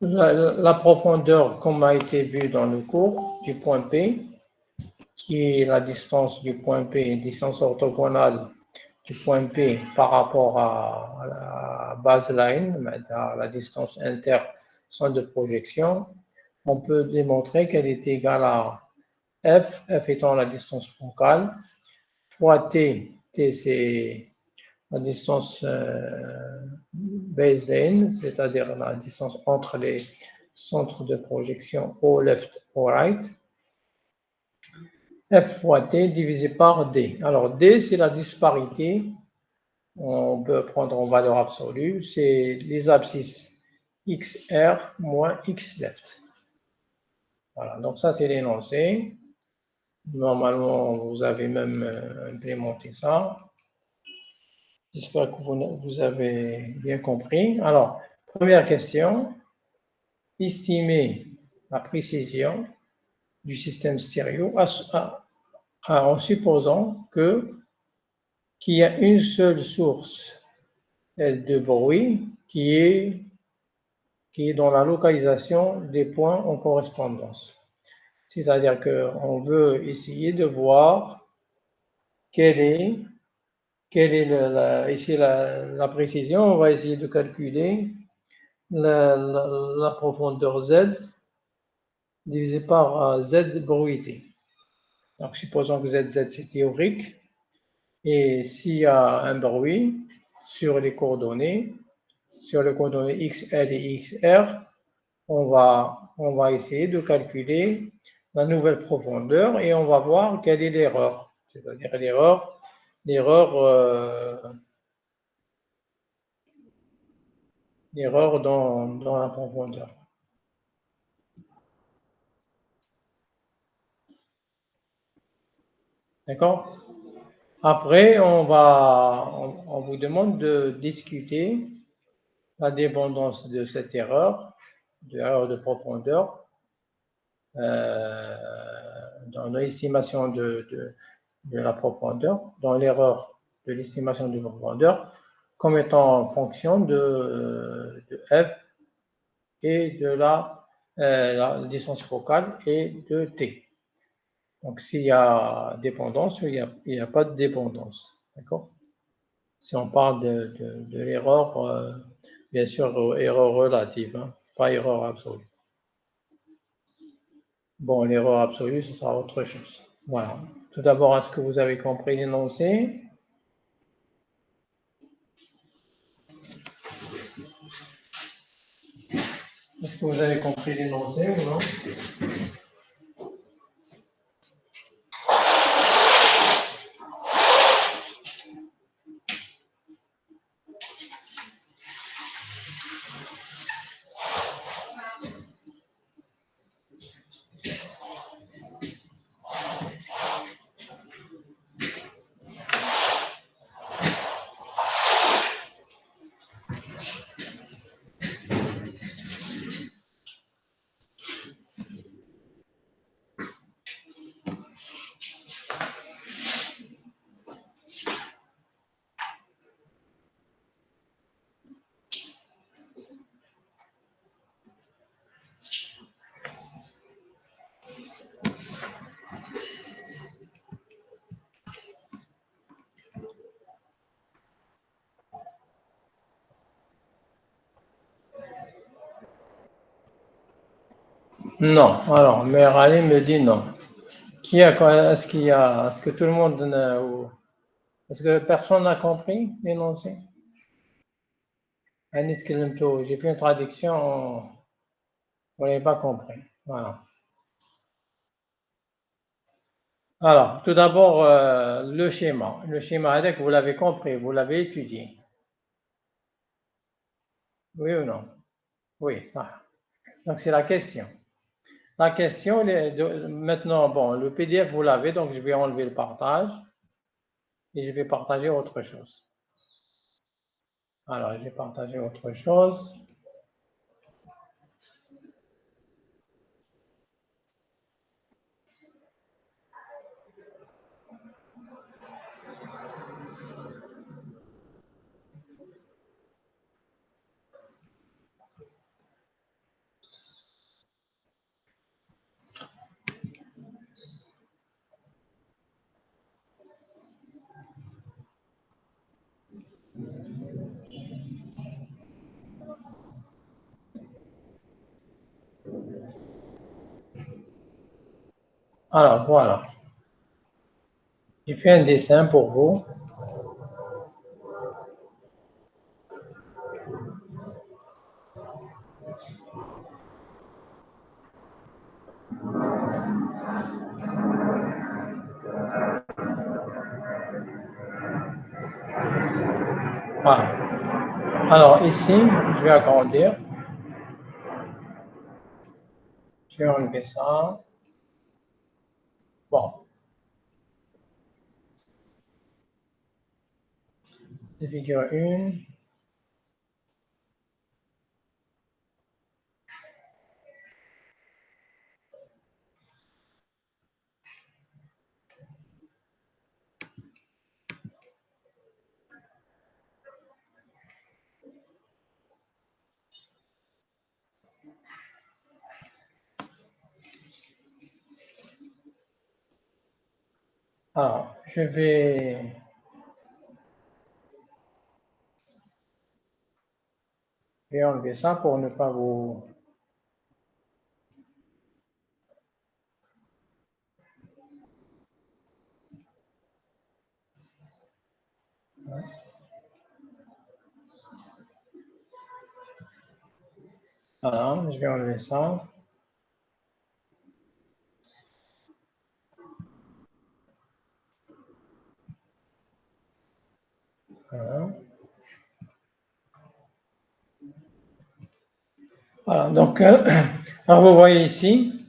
La profondeur, comme a été vu dans le cours, du point P, qui est la distance du point P, distance orthogonale du point P par rapport à la baseline, à la distance inter-centre de projection, on peut démontrer qu'elle est égale à f étant la distance focale, fois t c'est la distance baseline, c'est-à-dire la distance entre les centres de projection au left, au right, f fois t divisé par d. Alors d, c'est la disparité, on peut prendre en valeur absolue, c'est les abscisses xr moins x left. Voilà, donc ça c'est l'énoncé. Normalement, vous avez même implémenté ça. J'espère que vous avez bien compris. Alors, première question, estimer la précision du système stéréo en supposant qu'il y a une seule source de bruit qui est dans la localisation des points en correspondance. C'est-à-dire qu'on veut essayer de voir quelle est ici la précision. On va essayer de calculer la profondeur Z divisé par Z bruité. Donc, supposons que ZZ c'est théorique. Et s'il y a un bruit sur les coordonnées XL et XR, on va essayer de calculer la nouvelle profondeur et on va voir quelle est l'erreur. C'est-à-dire l'erreur dans la profondeur. D'accord? Après, on vous demande de discuter la dépendance de cette erreur, de l'erreur de profondeur, dans l'estimation de la profondeur, dans l'erreur de l'estimation de profondeur, comme étant en fonction de f et de la distance focale et de t. Donc, s'il y a dépendance, il n'y a pas de dépendance. D'accord? Si on parle de l'erreur, bien sûr, erreur relative, hein, pas erreur absolue. Bon, l'erreur absolue, ce sera autre chose. Voilà. Tout d'abord, est-ce que vous avez compris l'énoncé? Est-ce que vous avez compris l'énoncé ou non? Non. Alors, Merali me dit non. Est-ce que tout le monde est-ce que personne n'a compris l'énoncé? J'ai fait une traduction, vous n'avez pas compris. Voilà. Alors, tout d'abord, le schéma. Le schéma ADEC, vous l'avez compris, vous l'avez étudié. Oui ou non? Oui, ça. Donc, c'est la question. La question, maintenant, bon, le PDF, vous l'avez, donc je vais enlever le partage et je vais partager autre chose. Alors, je vais partager autre chose. Alors, voilà. J'ai fait un dessin pour vous. Voilà. Alors, ici, je vais agrandir. Je vais enlever ça. Bon. C'est figure 1. Alors, je vais enlever ça pour ne pas vous... Voilà, je vais enlever ça. Voilà. Voilà, donc, alors vous voyez ici,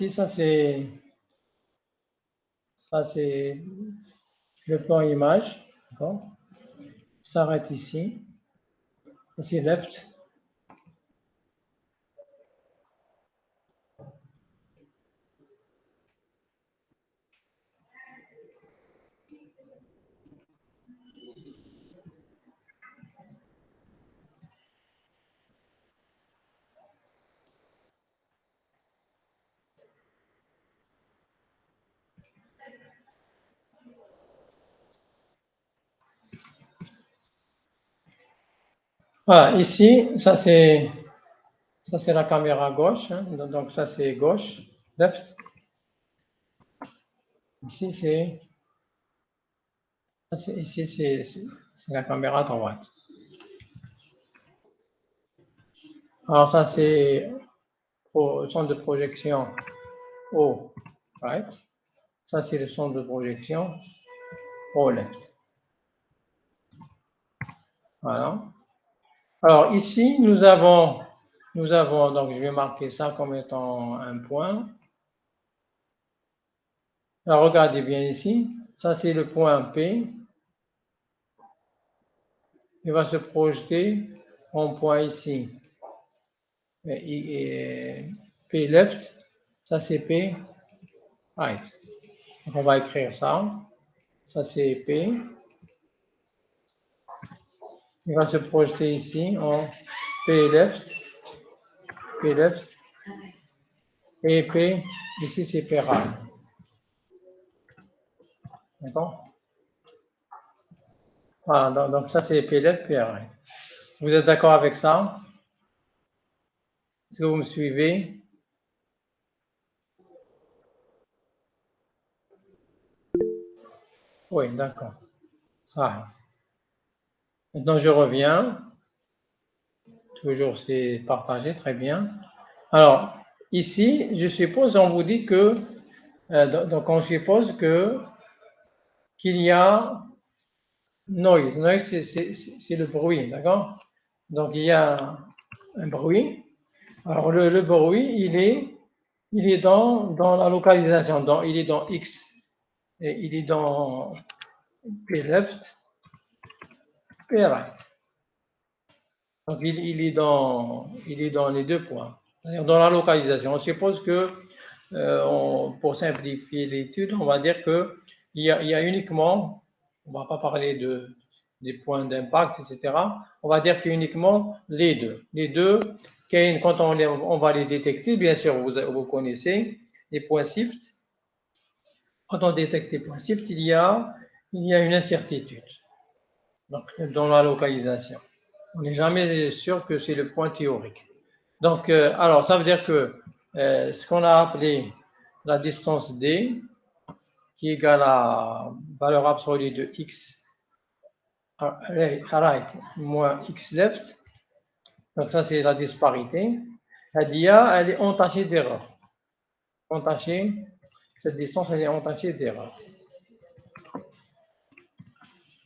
ça c'est le plan image, d'accord? S'arrête ici, ça c'est left. Voilà, ici, ça c'est la caméra gauche, hein, donc ça c'est gauche, left. Ici c'est la caméra droite. Alors ça c'est le centre de projection au right. Ça c'est le centre de projection au left. Voilà. Alors ici nous avons donc je vais marquer ça comme étant un point. Alors regardez bien ici, ça c'est le point P. Il va se projeter en point ici. Et P left, ça c'est P right. Donc on va écrire ça. Ça c'est P. Il va se projeter ici en P left, et P, ici c'est P right. D'accord? Voilà, donc ça c'est P left, P right. Vous êtes d'accord avec ça? Est-ce que vous me suivez? Oui, d'accord. Ça. Maintenant je reviens. Toujours c'est partagé, très bien. Alors, ici, je suppose, on vous dit que, donc on suppose qu'il y a noise. Noise, c'est le bruit, d'accord? Donc il y a un bruit. Alors le bruit, il est dans la localisation, il est dans X, et il est dans P left, P right. Donc il est dans les deux points, c'est-à-dire dans la localisation. On suppose que pour simplifier l'étude, on va dire qu'il y a uniquement, on ne va pas parler des points d'impact, etc. On va dire qu'il y a uniquement les deux. Les deux, quand on va les détecter, bien sûr, vous connaissez les points shift. Quand on détecte les points shift, il y a une incertitude donc, dans la localisation. On n'est jamais sûr que c'est le point théorique. Donc, alors, ça veut dire que ce qu'on a appelé la distance D qui est égale à valeur absolue de x right moins x left. Donc ça, c'est la disparité. La DIA, elle est entachée d'erreur. Entachée, cette distance, elle est entachée d'erreur.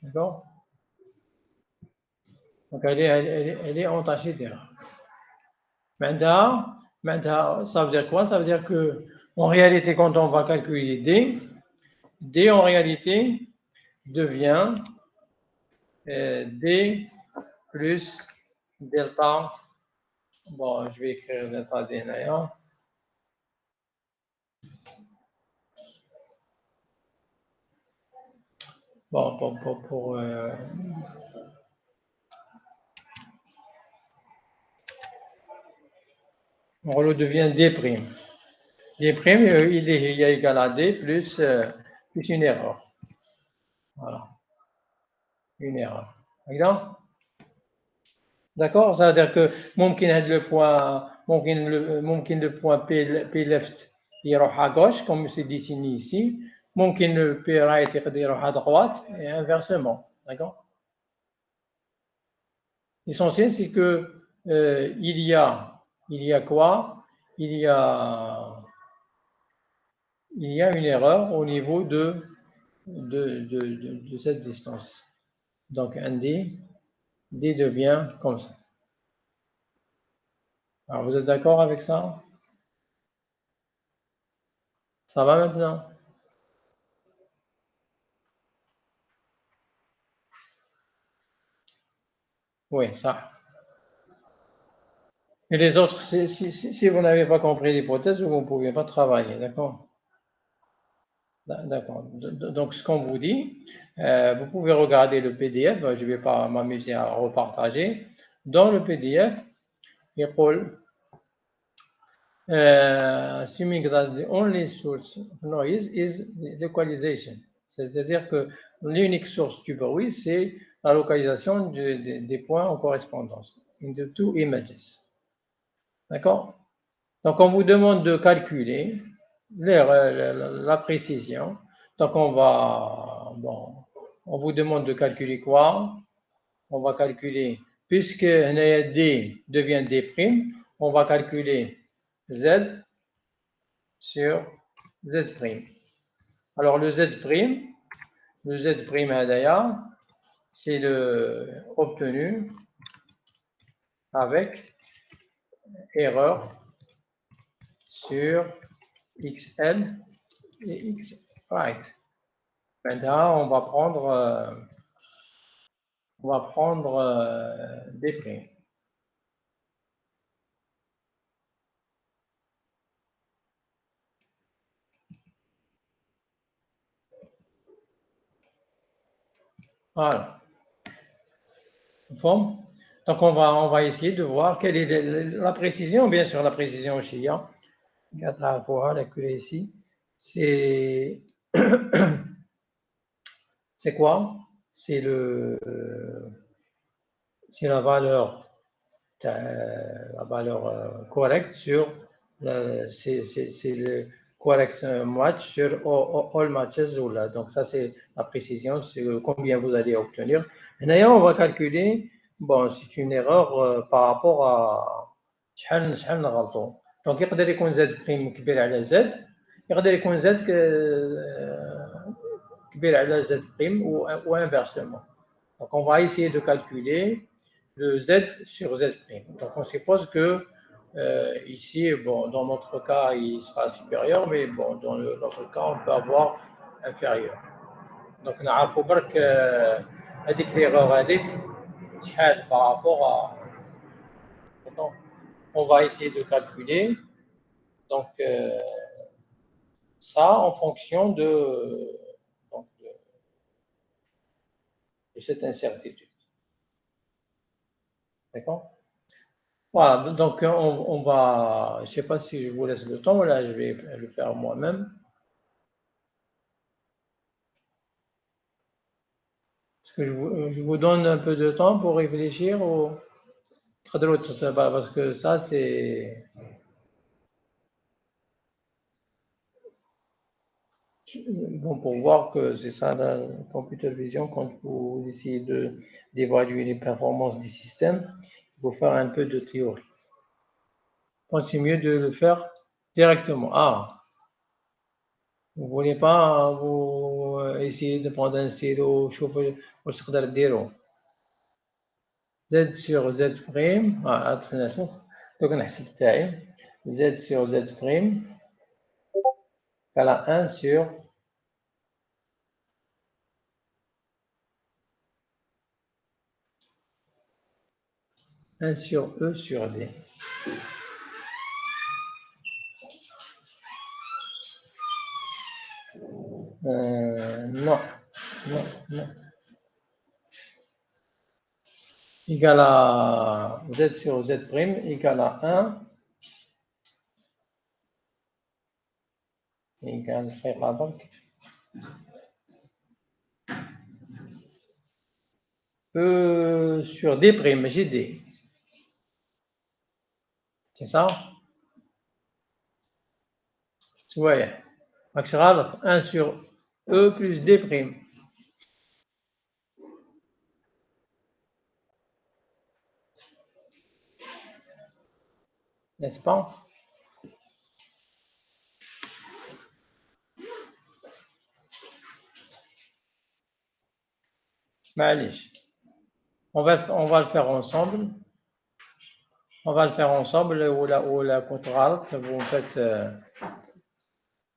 D'accord? Donc elle est entachée d'erreur. Maintenant, ça veut dire quoi? Ça veut dire que, en réalité, quand on va calculer D en réalité devient D plus delta. Bon, je vais écrire delta D d'ailleurs. Bon, on le devient D'. D', il est égal à D plus une erreur. Voilà. Une erreur. D'accord? Ça veut dire que ممكن le point P left يروح à gauche, comme c'est dessiné ici. ممكن le P right يروح à droite, et inversement. D'accord? L'essentiel, c'est que il y a quoi? Il y a une erreur au niveau de cette distance. Donc, un D devient comme ça. Alors, vous êtes d'accord avec ça? Ça va maintenant? Oui, ça. Et les autres, si vous n'avez pas compris l'hypothèse, vous ne pouvez pas travailler, d'accord? D'accord. Donc, ce qu'on vous dit, vous pouvez regarder le PDF, je ne vais pas m'amuser à repartager. Dans le PDF, il يقول assuming that the only source of noise is the localization. C'est-à-dire que l'unique source du bruit, c'est la localisation des points en correspondance, in the two images. D'accord? Donc, on vous demande de calculer la précision. Donc, on vous demande de calculer quoi? On va calculer, puisque D devient D', on va calculer Z sur Z'. Alors, le Z', d'ailleurs, c'est obtenu avec erreur sur XL et X right. Maintenant, on va prendre D'. Voilà. Donc, on va essayer de voir quelle est la précision. Bien sûr, la précision aussi. Ici, c'est c'est quoi? C'est la valeur correcte sur c'est le correct match sur all matches. Donc ça, c'est la précision, c'est combien vous allez obtenir. Et d'ailleurs, on va calculer, bon, c'est une erreur par rapport à شحال نغلطوا. Donc يقدر يكون Z' كبير على Z، يقدر يكون Z كبير على Z' ou inversement. Donc on va essayer de calculer le Z sur Z'. Donc on suppose que ici, bon, dans notre cas, il sera supérieur, mais bon, dans l'autre cas, on peut avoir inférieur. Donc نعرفوا برك هذيك l'erreur هذيك شحال par rapport à. Donc, on va essayer de calculer. Donc ça en fonction de cette incertitude. D'accord? Voilà, donc on va, je ne sais pas si je vous laisse le temps, là je vais le faire moi-même. Est-ce que je vous donne un peu de temps pour réfléchir ou parce que ça c'est. Bon, pour voir que c'est ça la computer vision, quand vous essayez d'évaluer les performances du système, il faut faire un peu de théorie. Donc, c'est mieux de le faire directement. Ah, vous ne voulez pas vous essayer de prendre un stylo, chauffer, واش تقدر ديرو Z sur Z prime, attends, شوف دوك نحسب تاعي Z sur Z prime égale à 1 sur E sur D. Non, non, non. Égale à Z sur Z prime égale à 1 égale donc E sur D prime, j'ai D. C'est ça? Ouais. Donc, je rate 1 sur E plus D prime. N'est-ce pas? معليش. On va le faire ensemble. On va le faire ensemble ou la contre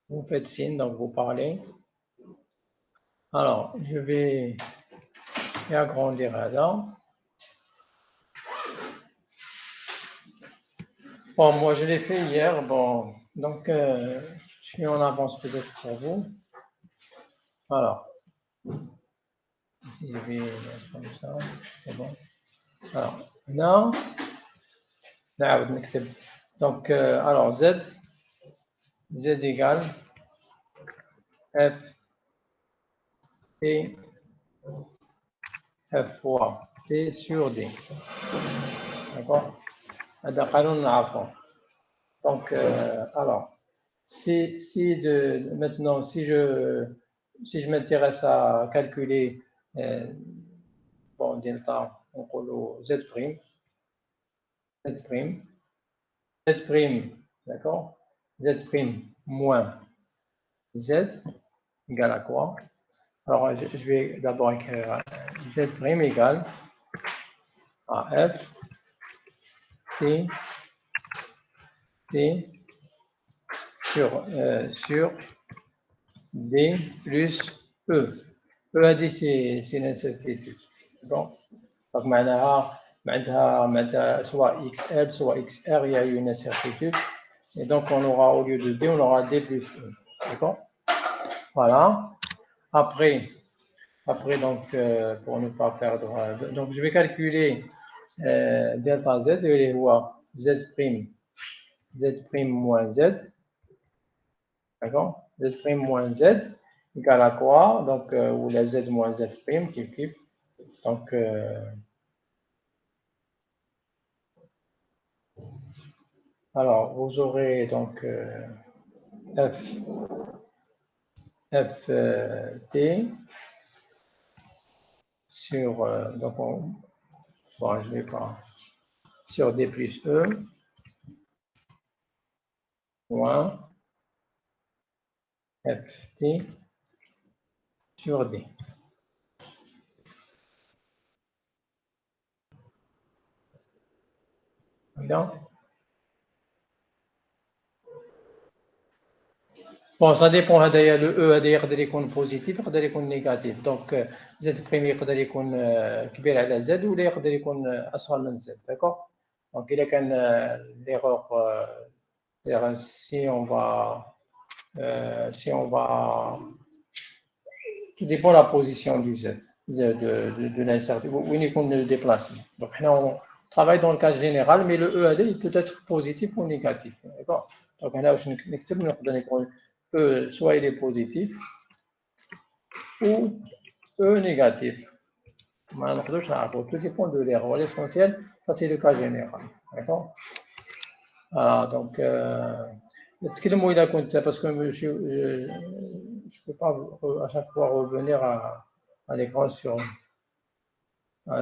vous faites signe, donc vous parlez. Alors, je vais agrandir là. Bon, moi je l'ai fait hier, bon, donc je suis en avance peut-être pour vous. Alors, ici je vais mettre comme ça, c'est bon. Alors, là, donc, alors Z égale F et F fois T sur D. D'accord? Donc, alors, maintenant, si je m'intéresse à calculer, bon, delta, on Z prime, d'accord? Z prime moins Z égale à quoi? Alors, je vais d'abord écrire Z prime égale à F T sur D plus E. E à D, c'est l'incertitude. Bon. Donc, معناتها soit XL, soit XR, il y a eu une incertitude. Et donc, on aura, au lieu de D, on aura D plus E. D'accord? Voilà. Après donc, pour ne pas perdre, donc je vais calculer delta Z, et voir Z prime moins Z. D'accord? Z prime moins Z égale à quoi? Donc, ou la Z moins Z prime qui est. Donc, alors, vous aurez donc T sur, donc bon, je vais pas, sur D plus E, moins Ft sur D. Bien. Bon, ça dépend, le E يقدر يكون بوزيتيف يقدر يكون نيجاتيف. دونك Z prime يقدر يكون كبير على Z ولا يقدر يكون أصغر من Z. D'accord? Donc, il y a qu'un l'erreur, si on va, tout dépend de la position du Z, de l'incertitude, où il y a le déplacement. Donc, là, on travaille dans le cas général, mais le EAD, il peut être positif ou négatif. D'accord? Donc, là, soit il est positif ou E négatif. Tout dépend de l'erreur. L'essentiel, ça c'est le cas général. D'accord? Voilà, donc, parce que monsieur, je peux pas à chaque fois revenir à l'écran sur.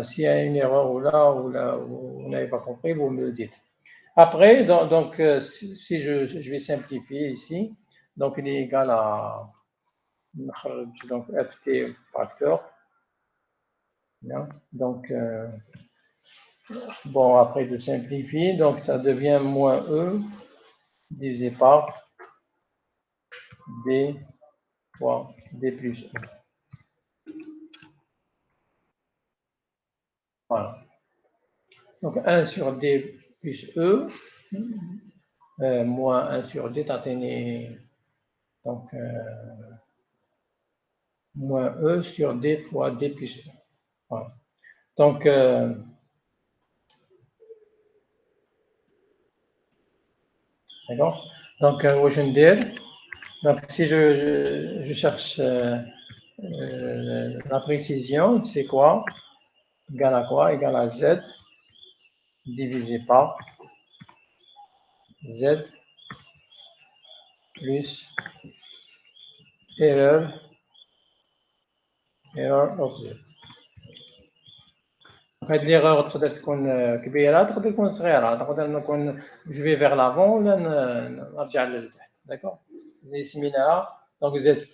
S'il y a une erreur ou là, où vous n'avez pas compris, vous me le dites. Après, donc si je vais simplifier ici, donc il est égal à donc ft facteur. Donc, bon, après je simplifie, donc ça devient moins e divisé par d fois d plus e. Voilà. Donc 1 sur d plus e, moins 1 sur d, donc moins e sur d fois d plus e. Voilà. Donc, d'accord. Donc, donc si je cherche la précision, c'est quoi? Égal à quoi? Égal à z divisé par z plus erreur of z. هاد l'erreur تقدر تكون كبيرة تقدر تكون صغيرة تقدر نكون je vais vers l'avant ولا نرجع للتحت d'accord سميناها donc z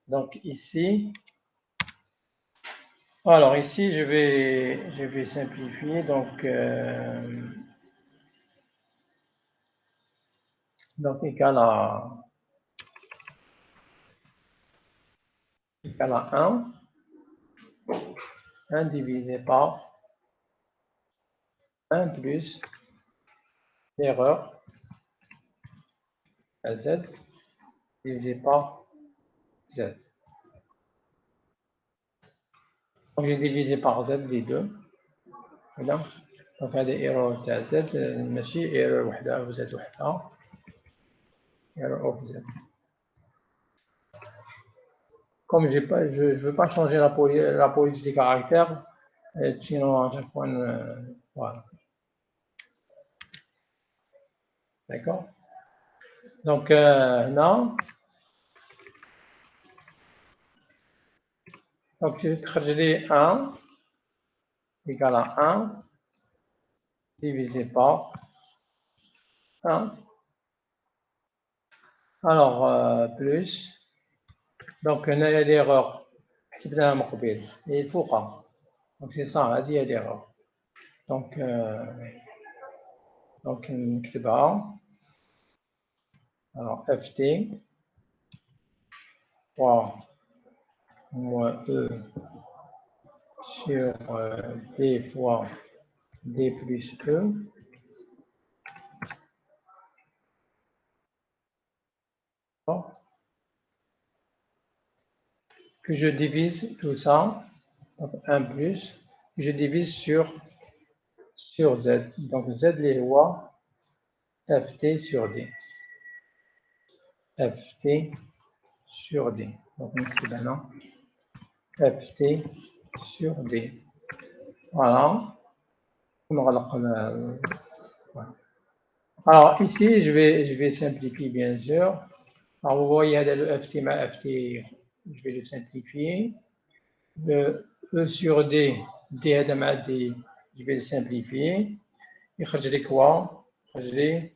donc ici alors ici je vais simplifier donc égal à 1 divisé par 1 plus l'erreur z divisé par z. Donc j'ai divisé par z les deux. Voilà. Donc هذه error تاع z ماشي error وحده أو z وحده error of z. Comme je ne veux pas changer la police des caractères, sinon à chaque fois, voilà. D'accord. Donc là, donc je vais 1 égal à 1 divisé par 1. Alors, plus. Donc, on a l'erreur. حسبناها من قبل. هي الفوقة. Donc, c'est ça, هذه هي l'erreur. Donc, نكتبها. Alors, ft 3 moins e sur d fois d plus e. Que je divise tout ça, donc 1 plus, que je divise sur z. Donc z les lois ft sur d. ft sur d. Donc on écrit maintenant ft sur d. Voilà. Alors ici, je vais simplifier bien sûr. Alors vous voyez le ft ma ft, je vais le simplifier. Le e sur d, d هذا مع d, je vais le simplifier. يخرج لي quoi؟ يخرج لي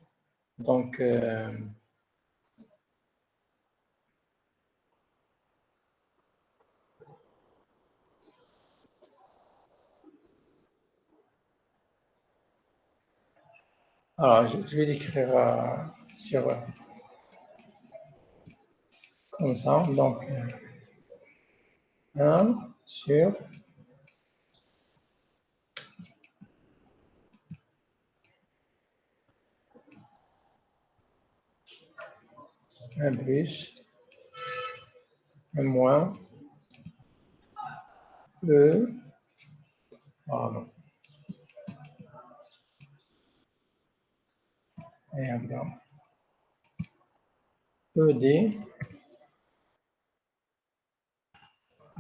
donc alors je vais l'écrire sur comme ça donc 1 sur un plus un moins e pardon et encore ed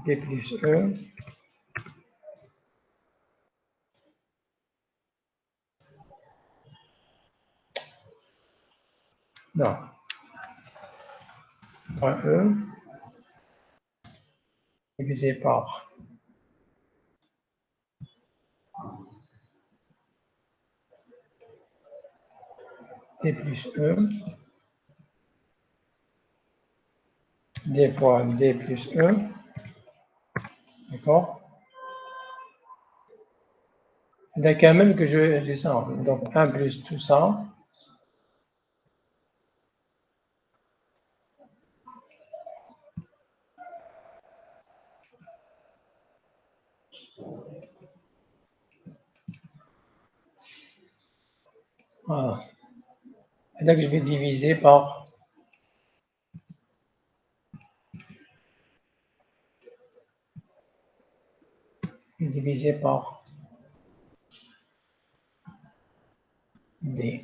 d plus e non point e divisé par D plus E, D fois D plus E, d'accord? Donc, quand même que je descends. Donc, 1 plus tout ça. Voilà. Et donc, je vais diviser par D.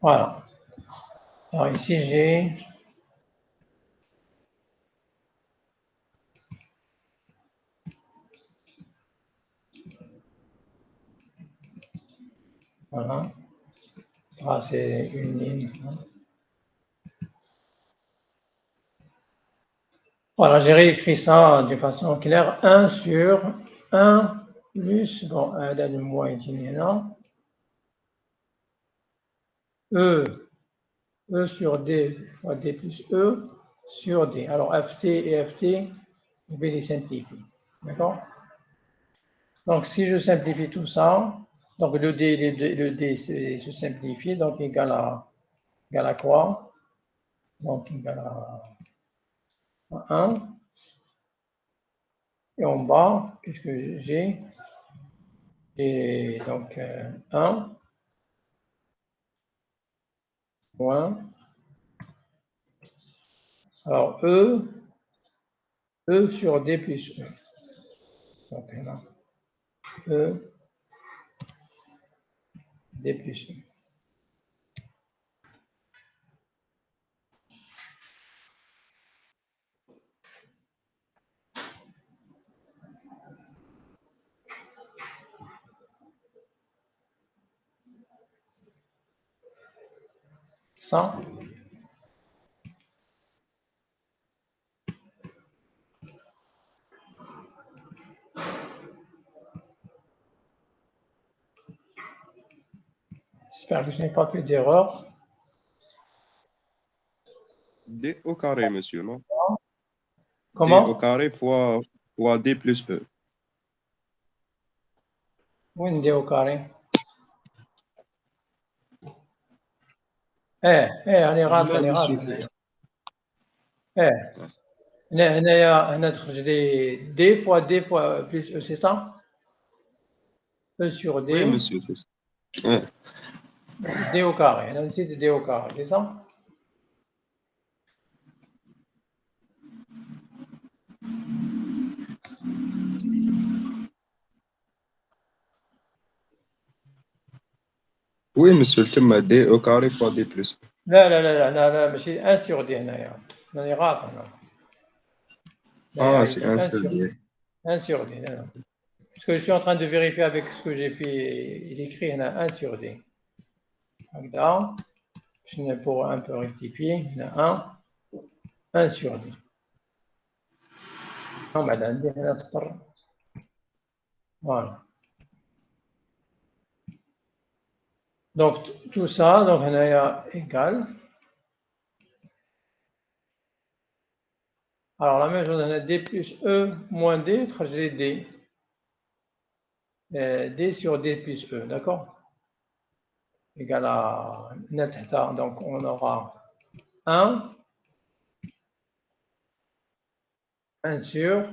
Voilà. Alors ici, j'ai voilà. Ah, c'est une ligne. Voilà, j'ai réécrit ça de façon claire. 1 sur 1 plus, bon, 1 de moins itinérant. E, E sur D fois D plus E sur D. Alors, FT et FT, je vais les simplifier. D'accord? Donc, si je simplifie tout ça, donc le D se simplifie, donc égal à quoi? Donc, égal à 1. Et en bas, qu'est-ce que j'ai? J'ai donc 1 moins. Alors, E sur D plus E. Donc, là, E, D plus E. Ça, j'espère que je n'ai pas fait d'erreur. D au carré, monsieur, non? D au Comment? carré fois D plus E. Oui, D au carré. أنا لا راه monsieur. هنايا. هنا تخرج لي D fois D fois plus E, c'est ça? E sur Oui, D, monsieur, c'est ça. Ouais. D au carré. On a D au carré, c'est ça? Oui, monsieur, le thème D au carré fois D plus E. لا ماشي 1 sur D هنايا. راني غلط أنا. Ah, Il c'est dit 1 1 sur sur D. D. 1 sur D. Non. Parce que je suis en train de vérifier avec ce que j'ai fait. Il écrit il y en a 1 sur D. هكذا. Pour un peu rectifier, il y en a 1 sur D. Non, بعد عندي هنا سطر. Voilà. Donc, tout ça, donc هنايا égal. Alors, la même chose, on a D plus E moins D, تخرج لي D. D sur D plus E, d'accord? Égal à net θ. Donc, on aura 1 sur,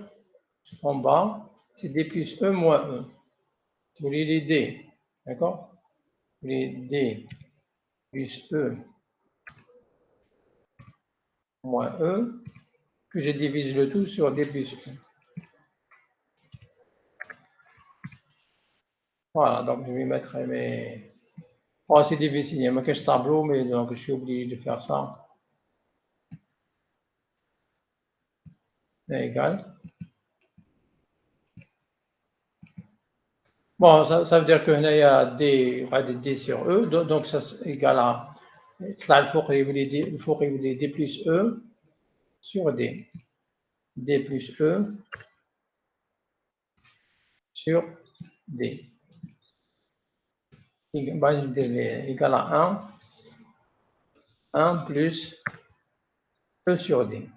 en bas, c'est D plus E moins E. Vous voulez les D, d'accord? Les D plus E moins E, que je divise le tout sur D plus E. Voilà, donc je vais mettre mes... Oh, c'est difficile, il y a marqué ce tableau, mais donc je suis obligé de faire ça. C'est égal. Bon, ça veut dire qu'il y a D sur E, donc ça égale à il faut qu'il D plus E sur D. D plus E sur D. Égale à 1 plus E sur D.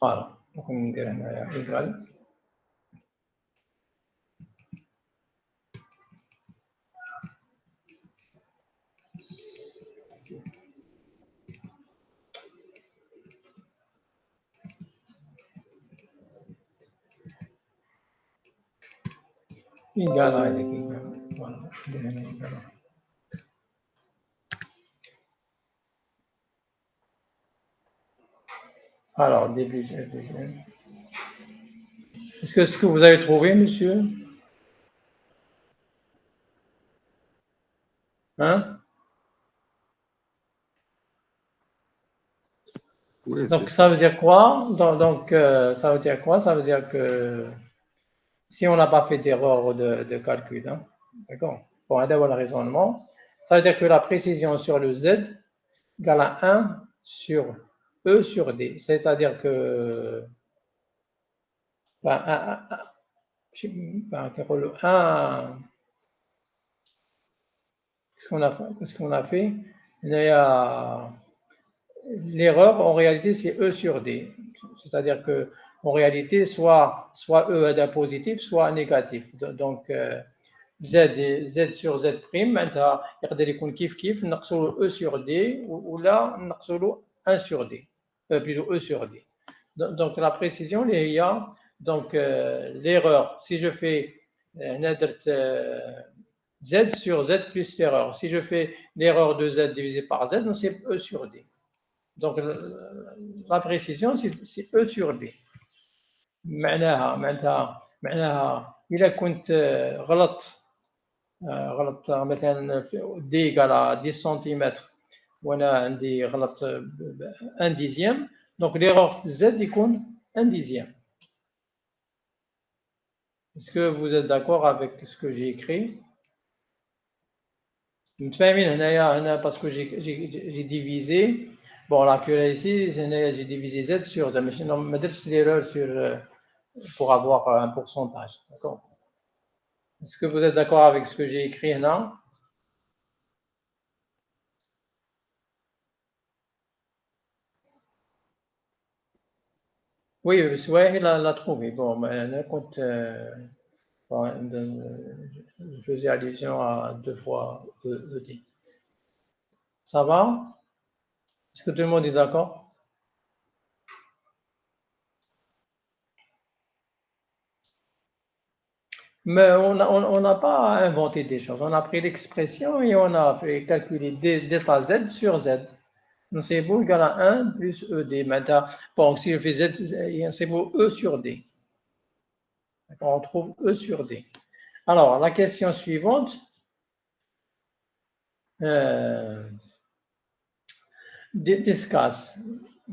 Voilà. Donc on dirait égal. Égal à égal. Voilà. Égal à. Alors, D plus E plus E. Est-ce que ce que vous avez trouvé, monsieur? Hein? Oui, c'est Donc, ça. ça veut dire quoi? Donc, ça veut dire quoi? Ça veut dire que si on n'a pas fait d'erreur de calcul, hein, d'accord? Pour avoir le raisonnement, ça veut dire que la précision sur le Z égale à 1 sur E sur D. C'est-à-dire que ben, le 1, qu'est-ce qu'on a fait? L'erreur, en réalité, c'est E sur D. C'est-à-dire que en réalité, soit E est un positif, soit un négatif. Donc, Z sur Z prime, معناتها يقدر يكون كيف نقصوا له E sur D ولا نقصوا له 1 sur D. Plutôt E sur D. Donc, la précision, il y a donc l'erreur. Si je fais Z sur Z plus l'erreur. Si je fais l'erreur de Z divisé par Z, c'est E sur D. Donc, la précision, c'est E sur D. معناها إذا كنت غلط مثلا دي égale à 10 سنتيمتر وانا عندي غلط 1 dixième, donc l'erreur Z يكون 1 dixième. Est-ce que vous êtes d'accord avec ce que j'ai écrit? متفاهمين هنايا parce que j'ai divisé. Bon, là ici j'ai divisé Z sur Z, mais ما درتش l'erreur sur pour avoir un pourcentage. D'accord? Est-ce que vous êtes d'accord avec ce que j'ai écrit là? Oui, Souhail l'a trouvé. Bon, mais écoute, je faisais allusion à 2 fois ED. Ça va? Est-ce que tout le monde est d'accord? Mais on n'a pas inventé des choses. On a pris l'expression et on a fait calculer d'état Z sur Z. Donc, c'est beau égal à 1 plus ED. Maintenant, bon, si je fais Z, c'est beau E sur D. On trouve E sur D. Alors, la question suivante. Discuss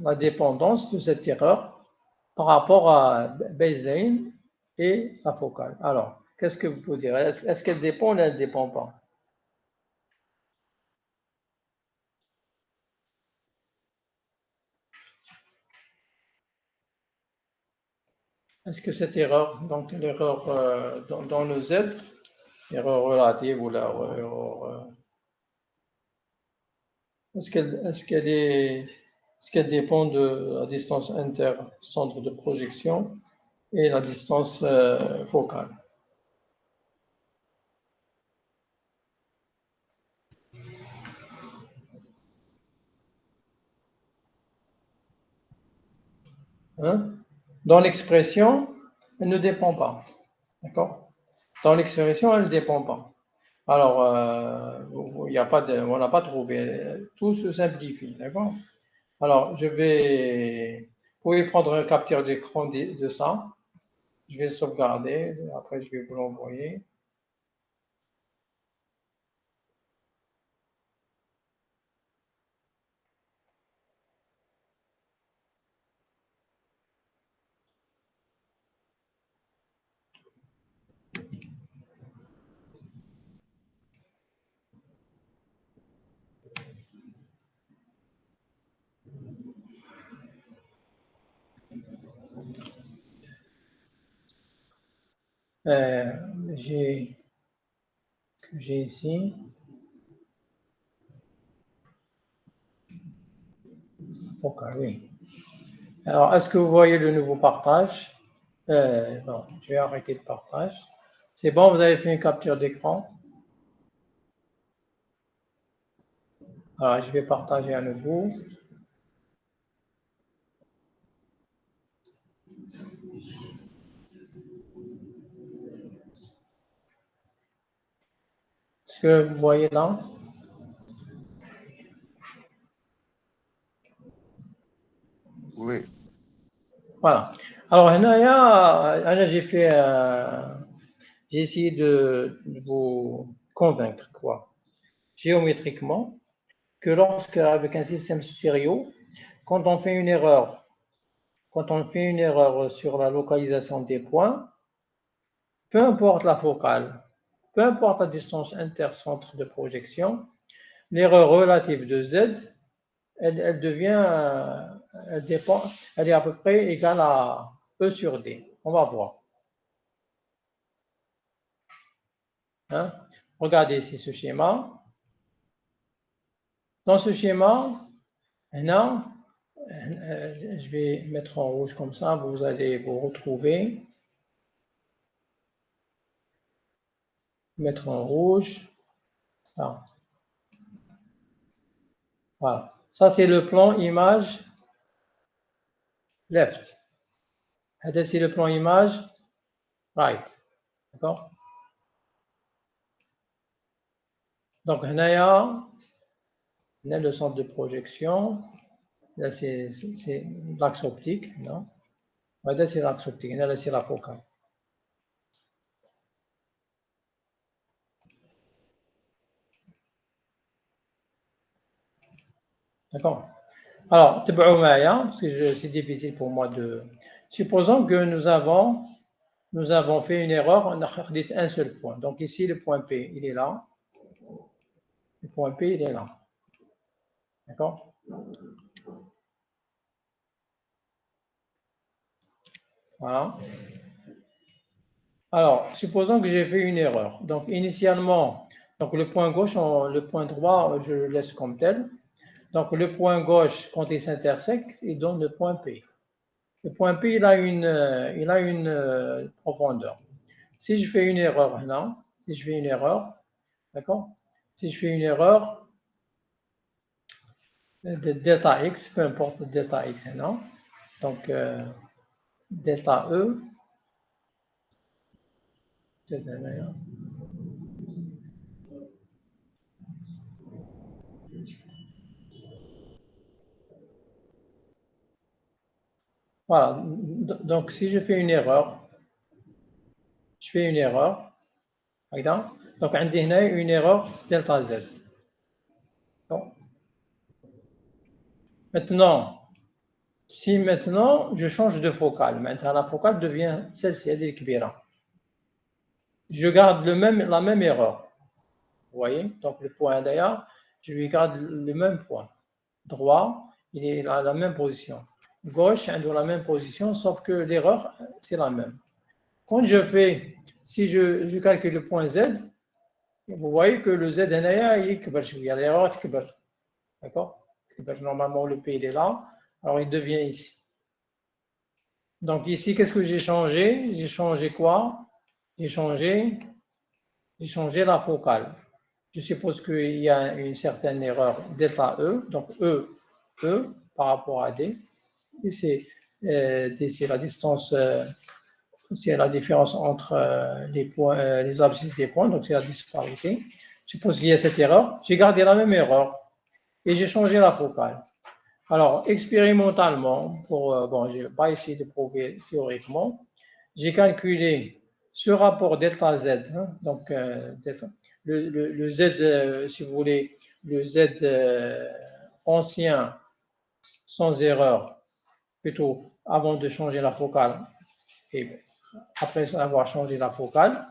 la dépendance de cette erreur par rapport à baseline et la focale. Alors, qu'est-ce que vous pouvez dire? Est-ce qu'elle dépend ou elle ne dépend pas? Est-ce que cette erreur, donc l'erreur dans le Z, erreur relative ou la erreur, est-ce qu'elle dépend de la distance inter-centre de projection et la distance focale? Hein? Dans l'expression, elle ne dépend pas. D'accord? Dans l'expression, elle ne dépend pas. Alors, on n'a pas trouvé. Tout se simplifie. D'accord? Alors, vous pouvez prendre un capture d'écran de ça. Je vais le sauvegarder. Après, je vais vous l'envoyer. j'ai ici. Ok, oui. Alors, est-ce que vous voyez le nouveau partage? Non, je vais arrêter le partage. C'est bon, vous avez fait une capture d'écran. Alors, je vais partager à nouveau. Est-ce que vous voyez là? Oui. Voilà. Alors, j'ai essayé de vous convaincre, quoi, géométriquement, que lorsque, avec un système stéréo, quand on fait une erreur, sur la localisation des points, peu importe la focale, peu importe la distance intercentre de projection, l'erreur relative de Z, elle devient, elle est à peu près égale à E sur D. On va voir. Hein? Regardez ici ce schéma. Dans ce schéma, maintenant, je vais mettre en rouge comme ça, vous allez vous retrouver. Mettre en rouge. Ah, voilà. Ça, c'est le plan image left. C'est le plan image right. D'accord? Donc, on a le centre de projection. Là, c'est l'axe optique, non? Là, c'est l'axe optique. Là, c'est la focale. D'accord? Alors, parce que c'est difficile pour moi de... Supposons que nous avons fait une erreur, on a dit un seul point. Donc ici, le point P, il est là. Le point P, il est là. D'accord? Voilà. Alors, supposons que j'ai fait une erreur. Donc, initialement, donc le point gauche, le point droit, je le laisse comme tel. Donc, le point gauche, quand il s'intersecte, il donne le point P. Le point P, il a une profondeur. Si je fais une erreur là, d'accord? Si je fais une erreur de delta x, peu importe delta x non? Donc, delta E, voilà. Donc, si je fais une erreur, donc عندي هنا une erreur delta z. Donc, maintenant, si maintenant je change de focale, maintenant la focale devient celle-ci, elle est كبيرة. Je garde la même erreur. Vous voyez? Donc le point d'ailleurs, je lui garde le même point. Droit, il est à la même position. Gauche, elle est dans la même position, sauf que l'erreur, c'est la même. Quand si je calcule le point Z, vous voyez que le Z il y a l'erreur qui d'accord? Normalement, le P il est là, alors il devient ici. Donc ici, qu'est-ce que j'ai changé? J'ai changé quoi? J'ai changé la focale. Je suppose qu'il y a une certaine erreur delta E, donc E par rapport à D. Et c'est la distance, c'est la différence entre les points, les abscisses des points, donc c'est la disparité. Je suppose qu'il y a cette erreur. J'ai gardé la même erreur et j'ai changé la focale. Alors, expérimentalement, bon, je n'ai pas essayé de prouver théoriquement, j'ai calculé ce rapport delta Z, hein, donc le Z, si vous voulez, le Z ancien sans erreur, plutôt avant de changer la focale et après avoir changé la focale.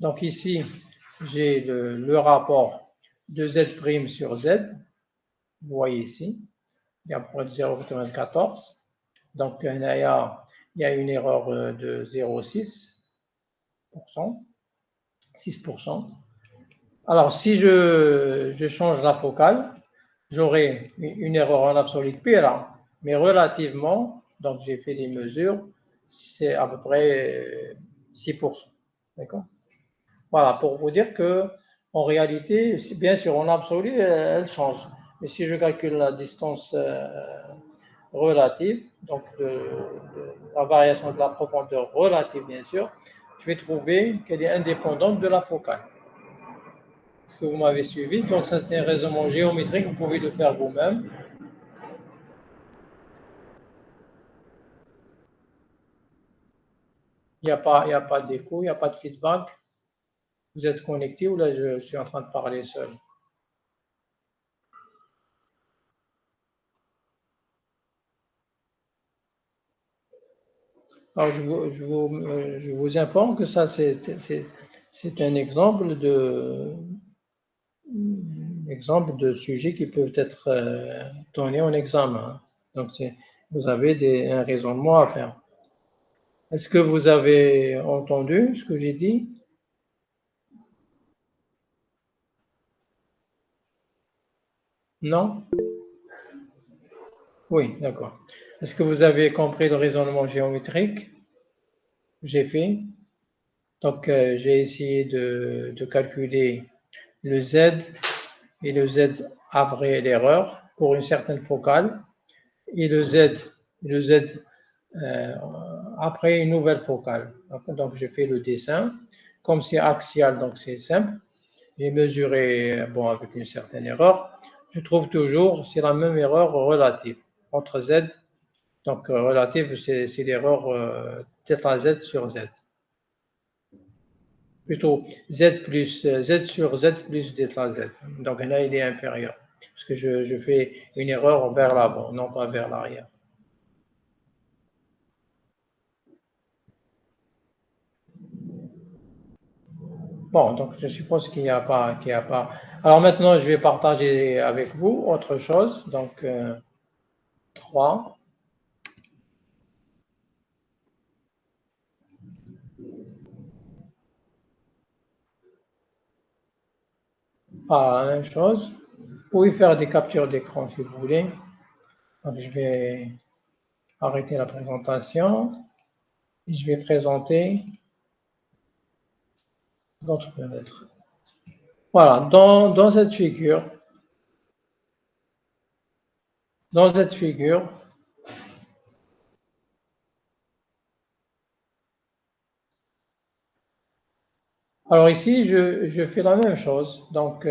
Donc ici, j'ai le rapport de Z' sur Z, vous voyez ici, il y a 0,94. Donc il y a une erreur de 0,6. 6%. Alors, si je change la focale, j'aurai une erreur en absolu P là, mais relativement, donc j'ai fait des mesures, c'est à peu près 6%. D'accord? Voilà, pour vous dire que en réalité, bien sûr, en absolu, elle change. Mais si je calcule la distance relative, donc la variation de la profondeur relative, bien sûr, je vais trouver qu'elle est indépendante de la focale. Est-ce que vous m'avez suivi? Donc, ça, c'est un raisonnement géométrique, vous pouvez le faire vous-même. Il n'y a pas d'écho, il n'y a pas de feedback. Vous êtes connecté ou là, je suis en train de parler seul? Alors, je vous informe que ça, c'est un exemple de sujet qui peut être donné en examen. Donc, vous avez un raisonnement à faire. Est-ce que vous avez entendu ce que j'ai dit? Non? Oui, d'accord. Est-ce que vous avez compris le raisonnement géométrique que j'ai fait? Donc, j'ai essayé de calculer le Z et le Z après l'erreur pour une certaine focale et le Z après une nouvelle focale. Donc, j'ai fait le dessin. Comme c'est axial, donc c'est simple. J'ai mesuré, bon, avec une certaine erreur. Je trouve toujours, c'est la même erreur relative entre Z. Donc, relative, c'est l'erreur θ Z sur Z. Plutôt Z sur Z plus θ Z. Donc là, il est inférieur. Parce que je fais une erreur vers l'avant, non pas vers l'arrière. Bon, donc je suppose qu'il n'y a pas, Alors maintenant, je vais partager avec vous autre chose. Donc, 3. Ah, la même chose. Vous pouvez faire des captures d'écran si vous voulez. Donc, je vais arrêter la présentation. Et je vais présenter d'autres fenêtres. Voilà, dans cette figure, alors ici, je fais la même chose. Donc,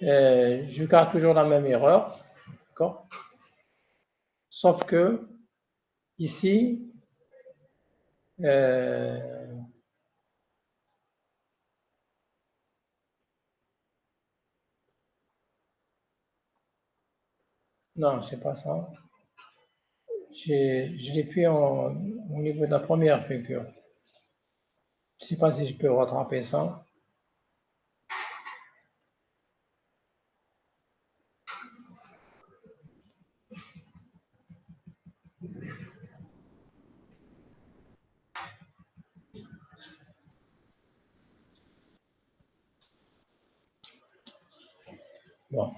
je garde toujours la même erreur. D'accord? Sauf que ici, non, c'est pas ça. Je l'ai fait au niveau de la première figure. Je ne sais pas si je peux rattraper ça. Bon.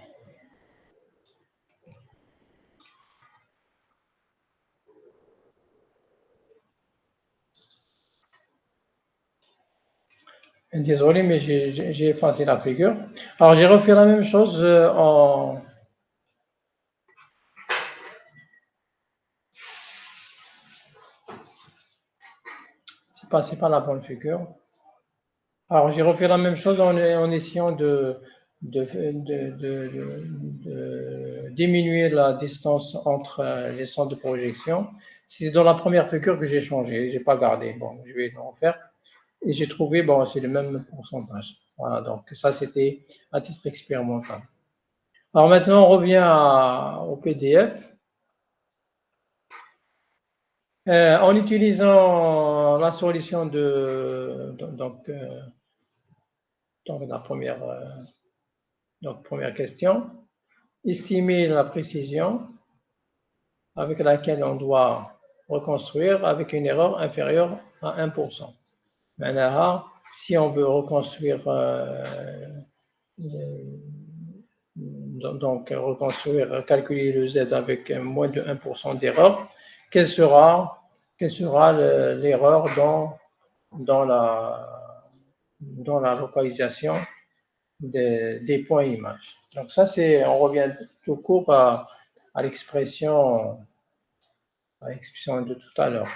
Désolé, mais j'ai effacé la figure. Alors, j'ai refait la même chose en... C'est pas la bonne figure. Alors, j'ai refait la même chose en essayant de diminuer la distance entre les centres de projection. C'est dans la première figure que j'ai changé, j'ai pas gardé. Bon, je vais le refaire. Et j'ai trouvé, bon, c'est le même pourcentage. Voilà, donc ça, c'était à titre expérimental. Alors maintenant, on revient au PDF. En utilisant la solution donc la première question, estimer la précision avec laquelle on doit reconstruire avec une erreur inférieure à 1%. معناها si on veut reconstruire, donc reconstruire, calculer le z avec moins de 1% d'erreur, quelle sera l'erreur dans la localisation des points images. Donc ça, on revient tout court à l'expression de tout à l'heure.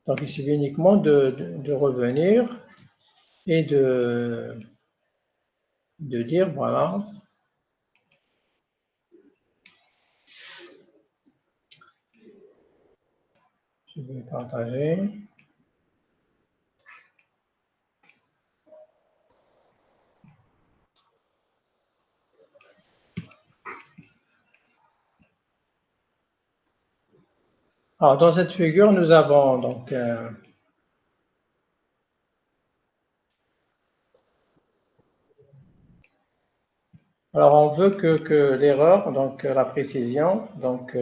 Donc il suffit uniquement de revenir et de dire, voilà, je vais partager. Alors, dans cette figure, nous avons donc alors on veut que l'erreur, donc la précision, donc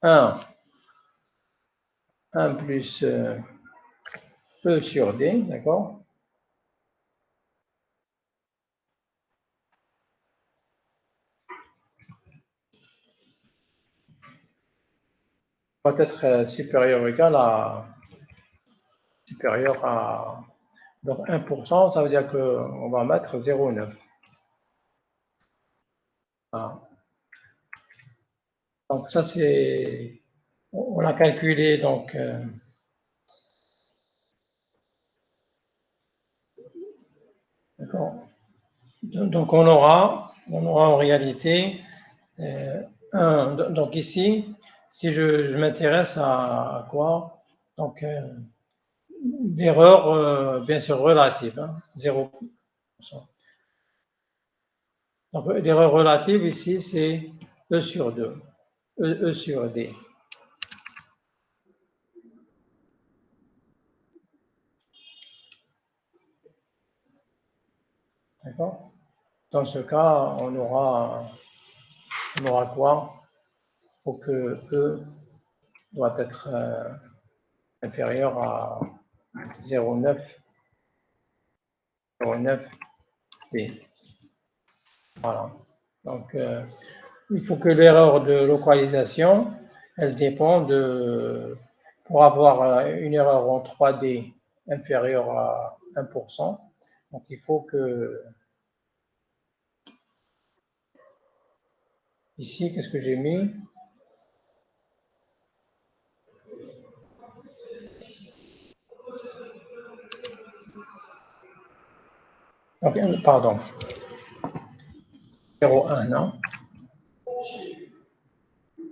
1 plus E sur D, d'accord? Va être supérieur ou égal à donc 1%, ça veut dire qu'on va mettre 0,9. Voilà. Donc ça c'est, on a calculé donc d'accord. Donc on aura en réalité donc ici, si je m'intéresse à quoi? Donc l'erreur bien sûr relative, hein, 0%. Donc l'erreur relative ici c'est E sur 2, E sur D. D'accord? Dans ce cas, on aura quoi? Il faut que E doit être inférieur à 0,9 D. Voilà. Donc, il faut que l'erreur de localisation, elle dépend pour avoir une erreur en 3D inférieure à 1%, donc il faut que, ici, qu'est-ce que j'ai mis? Donc, pardon, 0,1, non?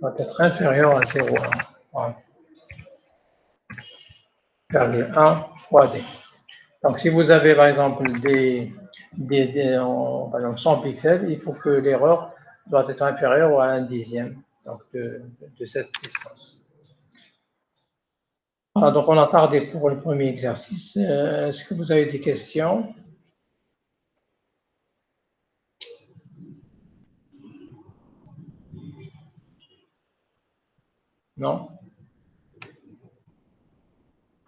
Va être inférieur à 0,1. Voilà. 1 fois D. Donc, si vous avez par exemple par exemple 100 pixels, il faut que l'erreur doit être inférieure à 1/10 donc de cette distance. Voilà, donc on a tardé pour le premier exercice. Est-ce que vous avez des questions? Non?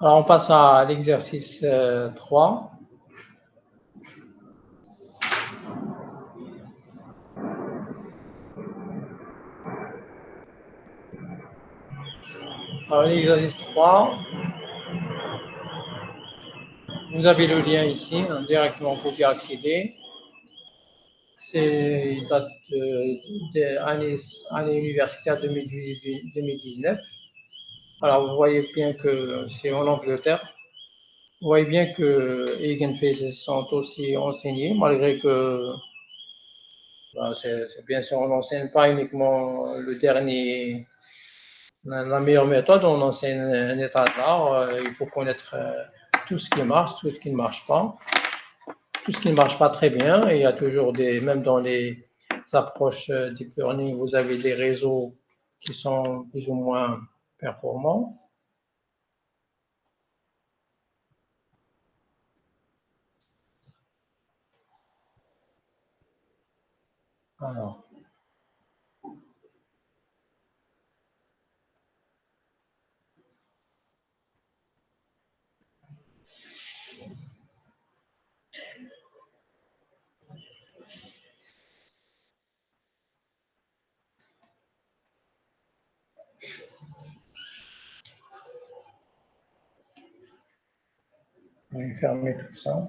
Alors on passe à l'exercice 3. Alors l'exercice 3, vous avez le lien ici, hein, directement vous pouvez accéder. C'est date de année universitaire 2018-2019. Alors vous voyez bien que c'est en Angleterre. Vous voyez bien que Eigenfaces sont aussi enseignés, malgré que c'est bien sûr on n'enseigne pas uniquement le dernier. La meilleure méthode, on enseigne un état d'art. Il faut connaître tout ce qui marche, tout ce qui ne marche pas, tout ce qui ne marche pas très bien. Et il y a toujours même dans les approches deep learning, vous avez des réseaux qui sont plus ou moins performants. Alors, Je vais fermer tout ça.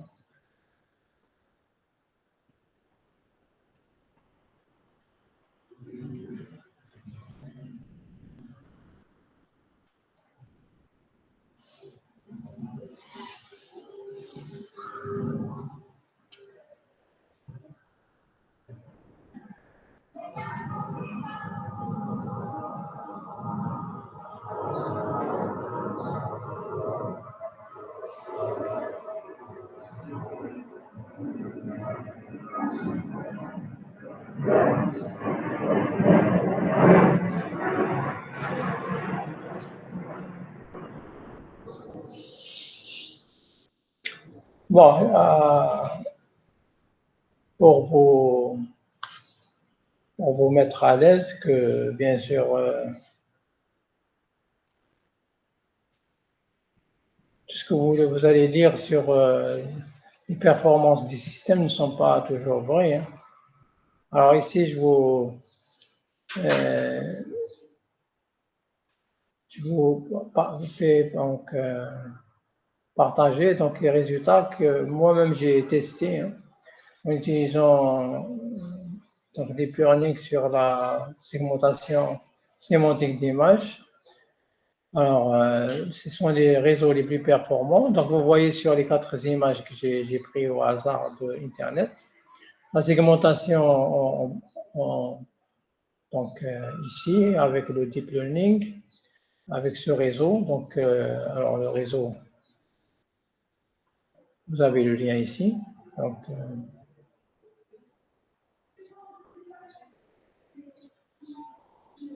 Bon, pour vous mettre à l'aise, que bien sûr, tout ce que vous allez lire sur les performances des systèmes ne sont pas toujours vraies. Hein. Alors ici, je vous fais donc partager donc, les résultats que moi-même j'ai testés hein, en utilisant donc, des learning sur la segmentation sémantique d'images. Alors, ce sont les réseaux les plus performants. Donc, vous voyez sur les 4 images que j'ai prises au hasard de Internet, la segmentation donc ici avec le deep learning, avec ce réseau. Donc, alors le réseau, vous avez le lien ici. Donc,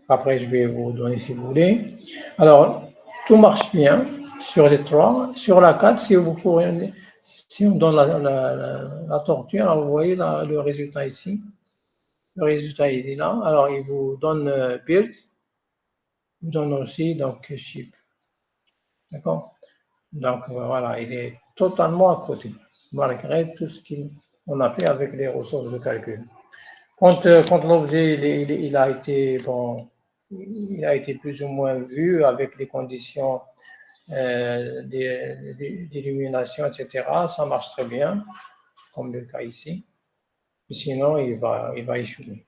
après, je vais vous donner si vous voulez. Alors, tout marche bien sur les 3. Sur la 4, si on donne la tortue, vous voyez le résultat ici. Le résultat, il est là. Alors, il vous donne build, il vous donne aussi donc ship. D'accord? Donc, voilà, il est totalement à côté, malgré tout ce qu'on a fait avec les ressources de calcul. Quand l'objet il a été bon, il a été plus ou moins vu avec les conditions d'illumination, etc. Ça marche très bien, comme le cas ici. Et sinon, il va échouer.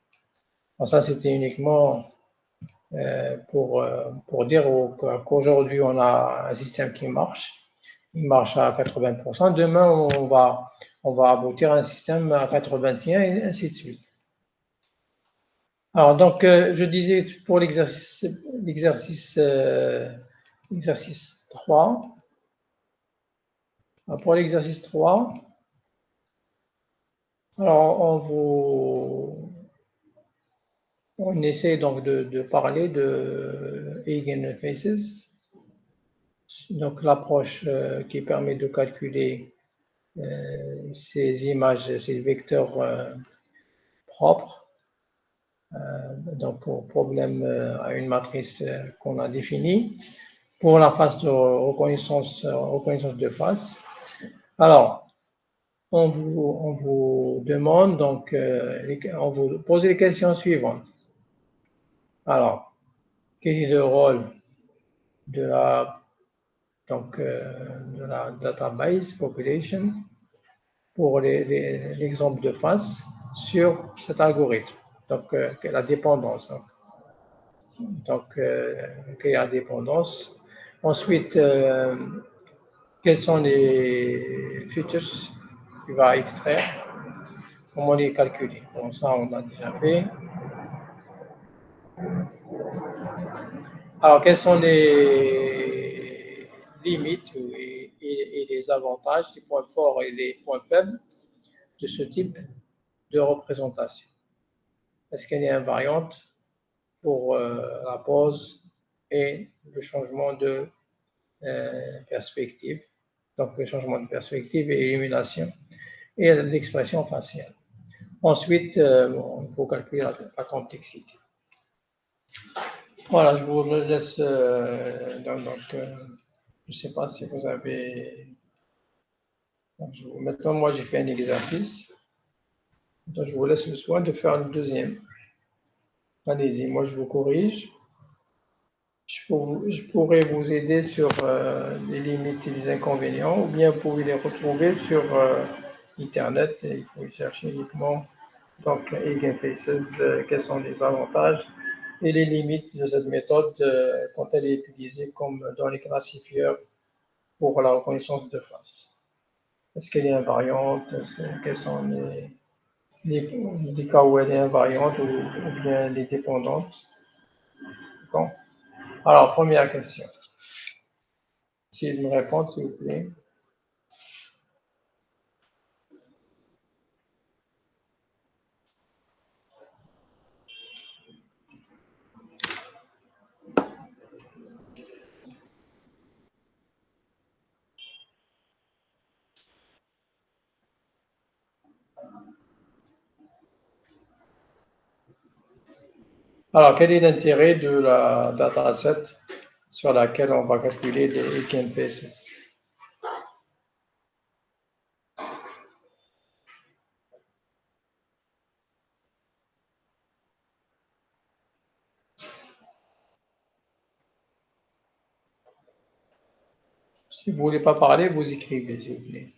Donc ça, c'était uniquement pour dire qu'aujourd'hui, on a un système qui marche. Il marche à 80%. Demain, on va aboutir à un système à 81 et ainsi de suite. Alors, donc, je disais pour l'exercice 3. Alors, pour l'exercice 3, alors on essaie donc de parler de eigenfaces, donc l'approche qui permet de calculer ces images, ces vecteurs propres. Donc, au problème à une matrice qu'on a définie pour la phase de reconnaissance de face. Alors, on vous demande donc, on vous pose les questions suivantes. Alors, quel est le rôle de la database population pour l'exemple de face sur cet algorithme? Donc, la dépendance. Donc, qu'il y a dépendance. Ensuite, quels sont les features qu'il va extraire, comment les calculer. Bon, ça, on a déjà fait. Alors, quels sont les limites et les avantages, les points forts et les points faibles de ce type de représentation? Est-ce qu'elle est invariante pour la pose et le changement de perspective, donc le changement de perspective et illumination, et l'expression faciale. Ensuite, il faut calculer la complexité. Voilà, je vous laisse. Je ne sais pas si vous avez. Maintenant, moi, j'ai fait un exercice. Donc, je vous laisse le soin de faire le deuxième. Allez-y, moi, je vous corrige. je pourrais vous aider sur les limites et les inconvénients, ou bien vous pouvez les retrouver sur Internet. Et il faut chercher uniquement donc Eigenfaces, quels sont les avantages et les limites de cette méthode quand elle est utilisée comme dans les classifieurs pour la reconnaissance de face. Est-ce qu'elle est invariante? Quels sont les cas où elle est invariante ou bien elle est dépendante? Bon. Alors, première question. Essayez de me répondre, s'il vous plaît. Alors, quel est l'intérêt de la dataset sur laquelle on va calculer les eigenbases? Si vous ne voulez pas parler, vous écrivez, s'il vous plaît.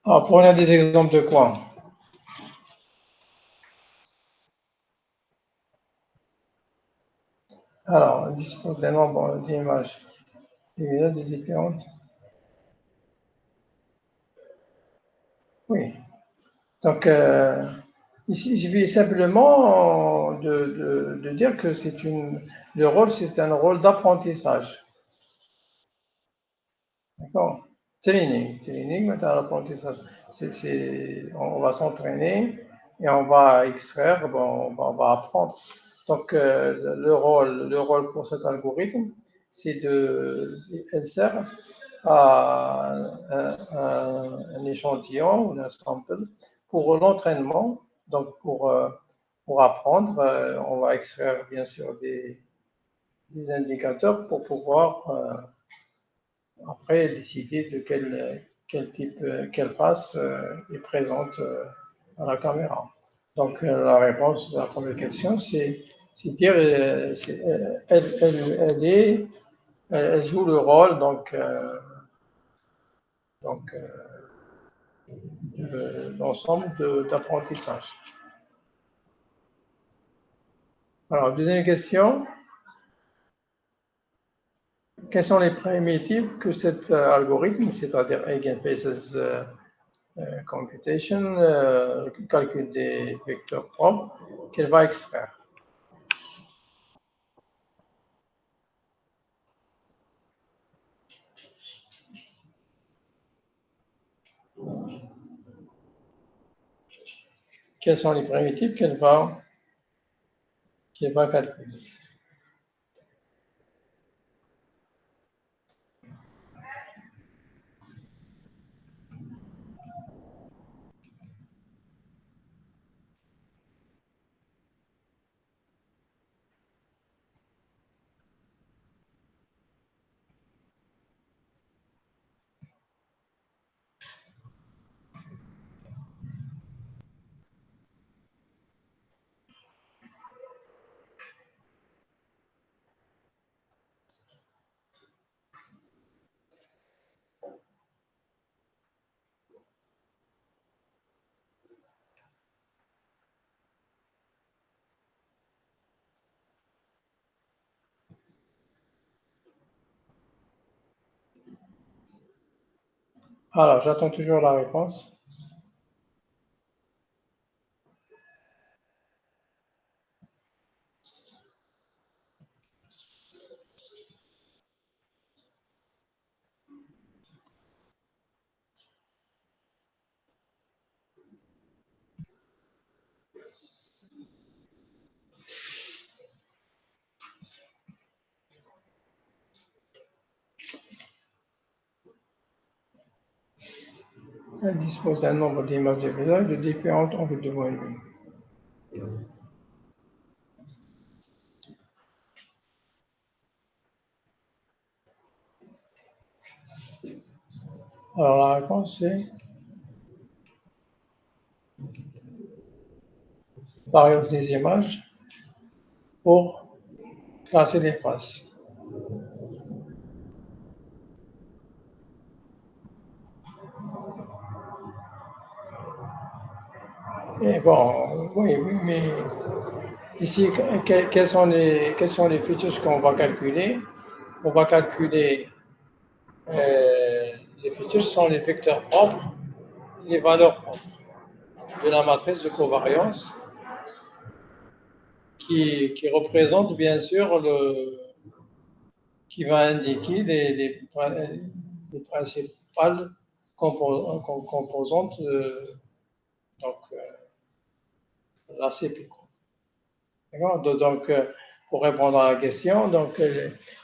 Alors, prenez des exemples de quoi? Alors, on dispose d'un nombre d'images de différentes. Oui. Donc, ici, je vais simplement de dire que le rôle, c'est un rôle d'apprentissage. D'accord? Training, maintenant l'apprentissage. On va s'entraîner et on va extraire, bon, on va apprendre. Donc, le rôle pour cet algorithme, elle sert à un échantillon, un sample, pour l'entraînement. Donc, pour apprendre, on va extraire bien sûr des indicateurs pour pouvoir après décider de quel type, quelle face est présente à la caméra. Donc, la réponse à la première question, c'est dire, elle joue le rôle donc de l'ensemble d'apprentissage. Alors, deuxième question, quels sont les primitives que cet algorithme, c'est-à-dire Eigenbases computation, calcul des vecteurs propres, qu'elle va extraire? Quelles sont les primitives qu'elle va calculer? Alors, j'attends toujours la réponse. Elle dispose d'un nombre d'images de visage de différentes angles de point de vue. Alors, la réponse, c'est variance des images pour classer les faces. Et bon, oui, mais ici, quels sont les features qu'on va calculer? On va calculer, les features sont les vecteurs propres, les valeurs propres de la matrice de covariance qui représente bien sûr qui va indiquer les principales composantes donc, la CPU. D'accord. Donc, pour répondre à la question, donc,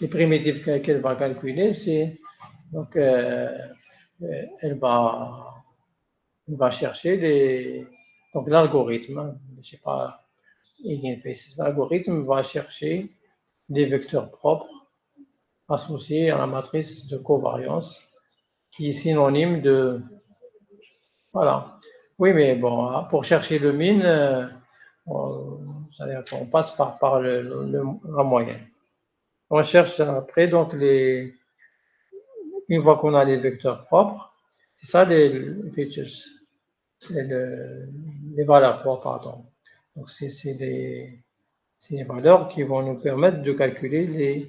les primitives qu'elle va calculer, c'est donc elle va chercher donc l'algorithme, hein, je sais pas, l'algorithme va chercher des vecteurs propres associés à la matrice de covariance qui est synonyme de voilà. Oui, mais bon, hein, pour chercher le min, c'est-à-dire qu'on passe par la moyenne. On cherche après, donc, une fois qu'on a les vecteurs propres, c'est ça les features, c'est les valeurs propres, pardon. Donc, c'est les valeurs qui vont nous permettre de calculer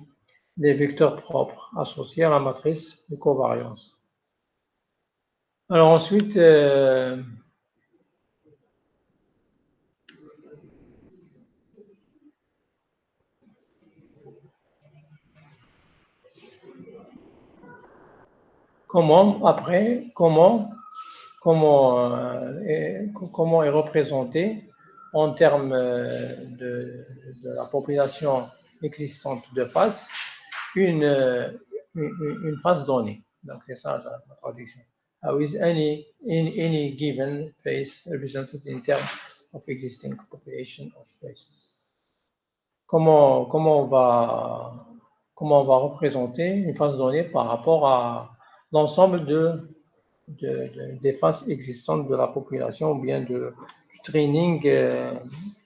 les vecteurs propres associés à la matrice de covariance. Alors ensuite, comment est représenté en termes de la population existante de faces une face donnée. Donc c'est ça la traduction. With any given face represented in terms of existing population of faces. Comment on va représenter une face donnée par rapport à l'ensemble des faces existantes de la population ou bien du training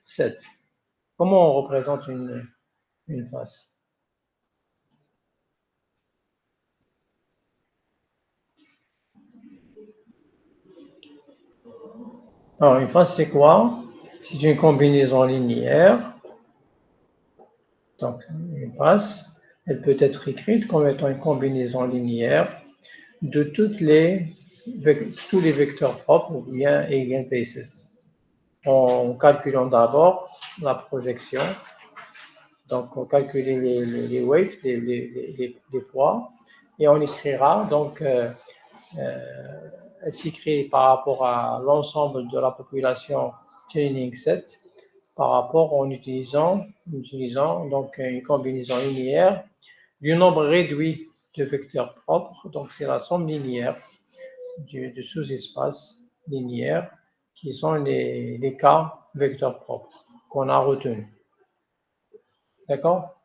set. Comment on représente une face? Alors, une face, c'est quoi? C'est une combinaison linéaire. Donc, une face, elle peut être écrite comme étant une combinaison linéaire de tous les vecteurs propres ou bien eigenfaces. En calculant d'abord la projection, donc on calcule les weights, les poids, et on écrira donc elle s'écrit par rapport à l'ensemble de la population training set par rapport en utilisant donc une combinaison linéaire du nombre réduit de vecteurs propres, donc c'est la somme linéaire du sous-espace linéaire qui sont les cas vecteurs propres qu'on a retenus. D'accord?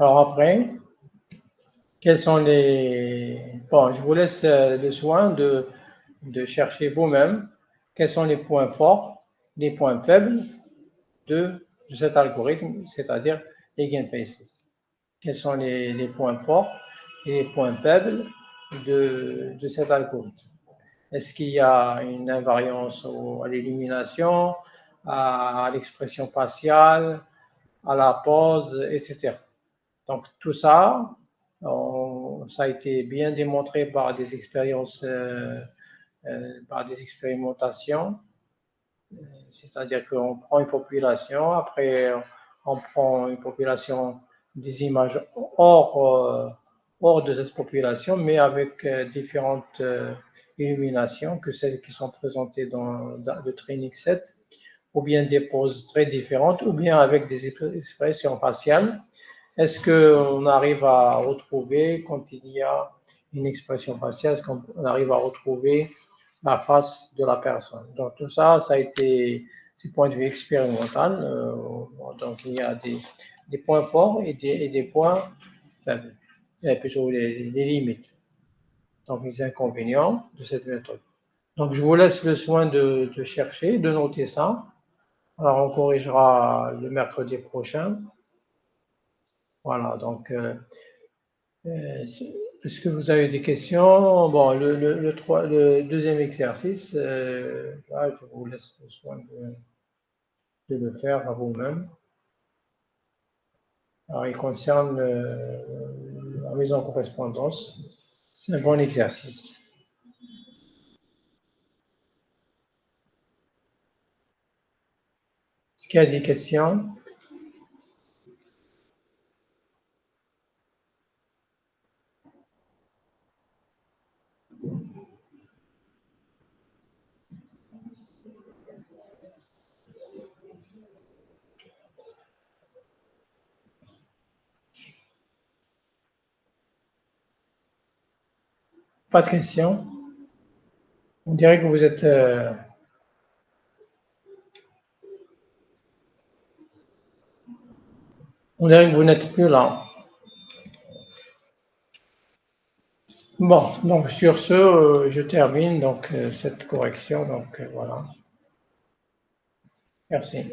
Alors après, quels sont les... Bon, je vous laisse le soin de chercher vous-même quels sont les points forts, les points faibles de cet algorithme, c'est-à-dire eigenfaces. Quels sont les points forts et les points faibles de cet algorithme. Est-ce qu'il y a une invariance à l'illumination, à l'expression faciale, à la pose, etc. Donc tout ça, ça a été bien démontré par des expériences, par des expérimentations. C'est-à-dire qu'on prend une population, après on prend une population des images hors de cette population, mais avec différentes illuminations que celles qui sont présentées dans le training set, ou bien des poses très différentes, ou bien avec des expressions faciales. Est-ce qu'on arrive à retrouver, quand il y a une expression faciale, est-ce qu'on arrive à retrouver la face de la personne? Donc tout ça, ça a été, du point de vue expérimental, donc il y a des points forts et des points faibles, et plutôt les limites, donc les inconvénients de cette méthode. Donc je vous laisse le soin de chercher, de noter ça. Alors on corrigera le mercredi prochain. Voilà, donc est-ce que vous avez des questions? Bon, le deuxième exercice, là, je vous laisse le soin de le faire à vous-même. Alors, il concerne la mise en correspondance. C'est un bon exercice. Est-ce qu'il y a des questions? Pas de questions? On dirait que vous êtes... on dirait que vous n'êtes plus là. Bon, donc sur ce, je termine donc cette correction. Donc voilà. Merci.